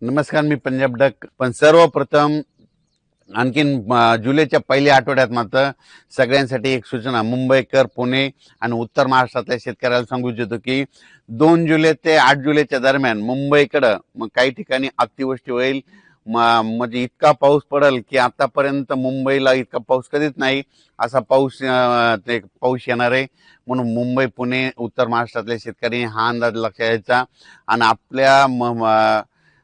नमस्कार, मी पंजाब डक. पण सर्वप्रथम आणखीन जुलैच्या पहिल्या आठवड्यात मात्र सगळ्यांसाठी एक सूचना. मुंबईकर, पुणे आणि उत्तर महाराष्ट्रातल्या शेतकऱ्याला सांगू इच्छितो की 2 जुलै ते 8 जुलैच्या दरम्यान मुंबईकडं मग काही ठिकाणी अतिवृष्टी होईल. म्हणजे इतका पाऊस पडेल की आतापर्यंत मुंबईला इतका पाऊस कधीच नाही असा पाऊस ते पाऊस येणार आहे. म्हणून मुंबई, पुणे, उत्तर महाराष्ट्रातल्या शेतकऱ्यांनी हा अंदाज लक्षात घ्यायचा. आणि आपल्या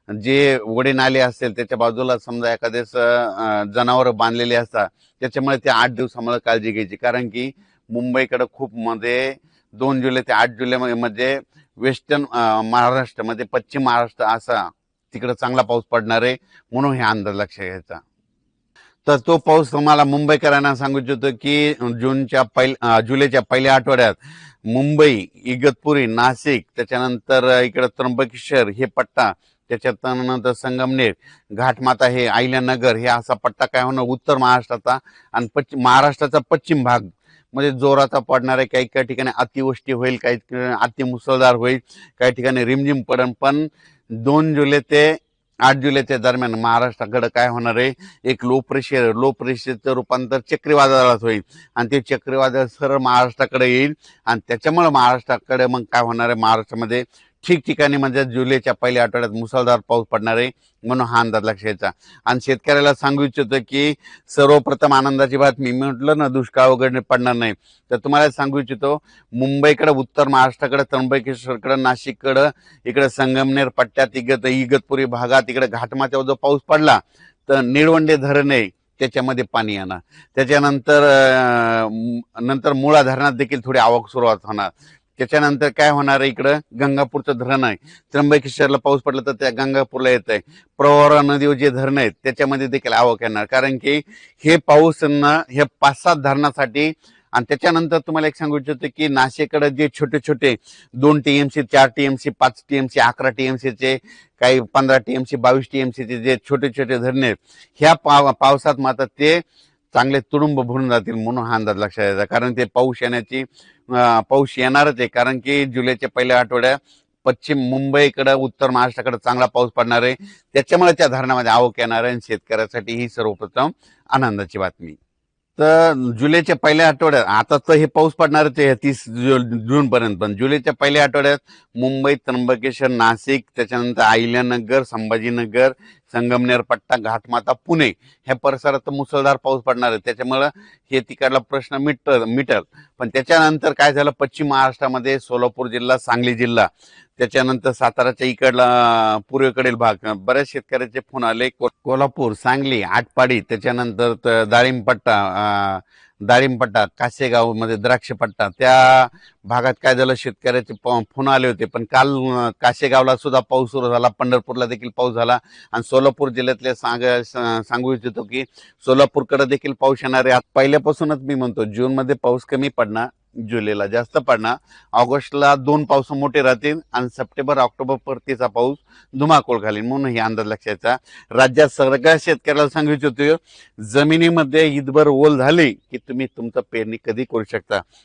जे ओढे नाले असतील त्याच्या बाजूला समजा एखादेच जनावर बांधलेले असतात, त्याच्यामुळे ते 8 दिवसामुळे काळजी घ्यायची. कारण की मुंबईकडे खूप मध्ये 2 जुलै ते 8 जुलै मध्ये वेस्टर्न महाराष्ट्रामध्ये पश्चिम महाराष्ट्र असा तिकडे चांगला पाऊस पडणार आहे. म्हणून हे अंदाज लक्षात घ्यायचा. तर तो पाऊस तुम्हाला मुंबईकरांना सांगू इच्छितो की जुलैच्या पहिल्या आठवड्यात मुंबई, इगतपुरी, नाशिक, त्याच्यानंतर इकडे त्र्यंबकेश्वर हे पट्टा, त्याच्यानंतर संगमनेर, घाटमाता, हे अहिल्यानगर, हे असा पट्टा काय होणार उत्तर महाराष्ट्राचा आणि महाराष्ट्राचा पश्चिम भाग म्हणजे जोराचा पडणार आहे. काही काही ठिकाणी अतिवृष्टी होईल, काही ठिकाणी अतिमुसळधार होईल, काही ठिकाणी रिमझिम पडेल. पण 2 जुलै ते 8 जुलैच्या दरम्यान महाराष्ट्राकडे काय होणार आहे, एक लो प्रेशरचं रूपांतर चक्रीवादळात होईल आणि ते चक्रीवादळ सरळ महाराष्ट्राकडे येईल. आणि त्याच्यामुळे महाराष्ट्राकडे मग काय होणार आहे, महाराष्ट्रामध्ये ठिकठिकाणी म्हणजे जुलैच्या पहिल्या आठवड्यात मुसळधार पाऊस पडणार आहे. म्हणून हा अंदाज लक्षात घ्यायचा. आणि शेतकऱ्याला सांगू इच्छितो की सर्वप्रथम आनंदाची बातमी, मी म्हटलं ना दुष्काळ वगैरे पडणार नाही, तर तुम्हाला सांगू इच्छितो मुंबईकडे, उत्तर महाराष्ट्राकडे, त्र्यंबकेश्वरकडे, नाशिककडे, इकडे संगमनेर पट्ट्यात, इगतपुरी भागात, इकडे घाटमाथ्यावर जो पाऊस पडला तर निळवंडे धरण आहे त्याच्यामध्ये पाणी येणार. त्याच्यानंतर नंतर मुळा धरणात देखील थोडी आवक सुरुवात होणार. त्याच्यानंतर काय होणार आहे, इकडं गंगापूरचं धरण आहे, त्र्यंबकेश्वरला पाऊस पडला तर त्या गंगापूरला येत आहे. प्रवरा नदीवर जे धरण आहेत त्याच्यामध्ये देखील आवक येणार. कारण की हे पाऊस हे 5-7 धरणासाठी. आणि त्याच्यानंतर तुम्हाला एक सांगू इच्छितो की नाशिककडे जे छोटे छोटे 2 TMC, 4 TMC, 5 TMC, 11 TMCचे, काही 15 TMC, 22 TMCचे जे छोटे छोटे धरणे आहेत, ह्या पावसात मात्र ते चांगले तुडुंब भरून जातील. म्हणून हा अंदाज लक्षात द्यायचा. कारण ते पाऊस येणारच आहे. कारण की जुलैच्या पहिल्या आठवड्यात पश्चिम मुंबईकडे, उत्तर महाराष्ट्राकडे चांगला पाऊस पडणार आहे. त्याच्यामुळे त्या धरणामध्ये आवक येणार आहे. आणि शेतकऱ्यासाठी ही सर्वप्रथम आनंदाची बातमी. तर जुलैच्या पहिल्या आठवड्यात आता तर हे पाऊस पडणारच आहे 30 जून पर्यंत. पण जुलैच्या पहिल्या आठवड्यात मुंबई, त्र्यंबकेश्वर, नाशिक, त्याच्यानंतर अहिल्यानगर, संभाजीनगर, संगमनेर पट्टा, घाटमाता, पुणे ह्या परिसरात मुसळधार पाऊस पडणार आहे. त्याच्यामुळं हे तिकडला प्रश्न मिटल. पण त्याच्यानंतर काय झालं, पश्चिम महाराष्ट्रामध्ये सोलापूर जिल्हा, सांगली जिल्हा, त्याच्यानंतर साताराच्या इकडला पूर्वेकडील भाग, बऱ्याच शेतकऱ्याचे फोन आले. कोल्हापूर, सांगली, आटपाडी, त्याच्यानंतर दाळिंबपट्टा, कासेगाव मध्ये द्राक्षपट्टा, त्या भागात काय झालं, शेतकऱ्याचे फोन आले होते. पण काल कासेगावला सुद्धा पाऊस सुरू झाला, पंढरपूरला देखील पाऊस झाला. आणि सोलापूर जिल्ह्यातले सांगू इच्छितो की सोलापूरकडे देखील पाऊस येणार आहे. पहिल्यापासूनच मी म्हणतो जून मध्ये पाऊस कमी पडणार, जुलैला जास्त पडणार, ऑगस्टला 2 पाऊस मोठे राहतील आणि सप्टेंबर ऑक्टोबर परतीचा पाऊस धुमाकूळ घालील. म्हणून हे अंदाज लक्षात. राज्यात सगळ्या शेतकऱ्याला सांगू इच्छितो, जमिनीमध्ये ईदभर ओल झाली की तुम्ही तुमचं पेरणी कधी करू शकता.